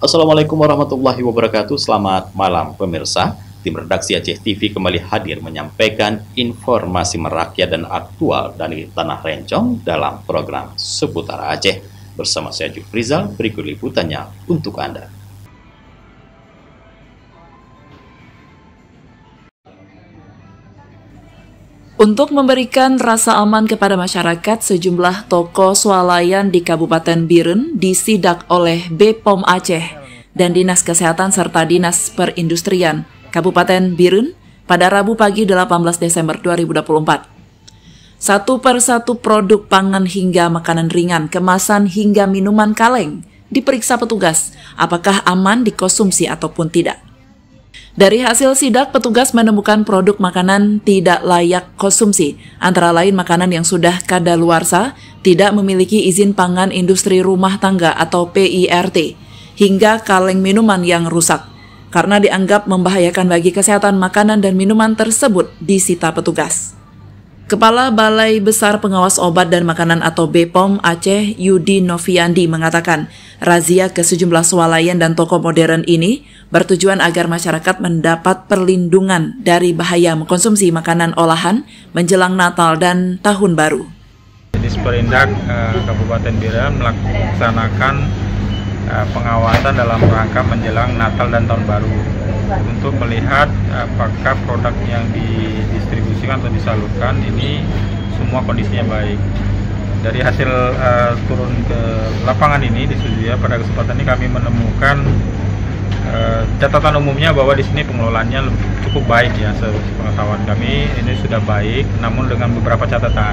Assalamualaikum warahmatullahi wabarakatuh. Selamat malam pemirsa. Tim redaksi Aceh TV kembali hadir menyampaikan informasi merakyat dan aktual dari Tanah Rencong dalam program Seputar Aceh. Bersama saya Jufrizal, berikut liputannya untuk Anda. Untuk memberikan rasa aman kepada masyarakat, sejumlah toko swalayan di Kabupaten Biren disidak oleh BPOM Aceh dan Dinas Kesehatan serta Dinas Perindustrian Kabupaten Biren pada Rabu pagi 18 Desember 2024. Satu persatu produk pangan hingga makanan ringan, kemasan hingga minuman kaleng diperiksa petugas apakah aman dikonsumsi ataupun tidak. Dari hasil sidak, petugas menemukan produk makanan tidak layak konsumsi, antara lain makanan yang sudah kadaluarsa, tidak memiliki izin pangan industri rumah tangga atau PIRT, hingga kaleng minuman yang rusak. Karena dianggap membahayakan bagi kesehatan, makanan dan minuman tersebut disita petugas. Kepala Balai Besar Pengawas Obat dan Makanan atau BPOM Aceh, Yudi Noviandi, mengatakan razia ke sejumlah swalayan dan toko modern ini bertujuan agar masyarakat mendapat perlindungan dari bahaya mengkonsumsi makanan olahan menjelang Natal dan Tahun Baru. Disperindak Kabupaten Biren melaksanakan pengawasan dalam rangka menjelang Natal dan Tahun Baru untuk melihat apakah produk yang didistribusikan atau disalurkan ini semua kondisinya baik. Dari hasil turun ke lapangan ini di Sudia, pada kesempatan ini kami menemukan catatan umumnya bahwa di sini pengelolaannya cukup baik ya, sepengetahuan kami ini sudah baik, namun dengan beberapa catatan.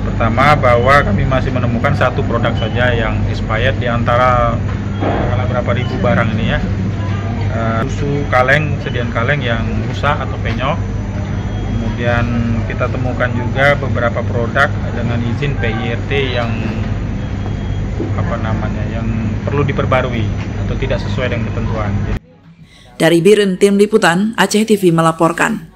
Pertama, bahwa kami masih menemukan satu produk saja yang expired di antara berapa ribu barang ini ya. Susu kaleng, sediaan kaleng yang rusak atau penyok. Kemudian kita temukan juga beberapa produk dengan izin PIRT yang yang perlu diperbarui atau tidak sesuai dengan ketentuan. Dari Biren, Tim Liputan Aceh TV melaporkan.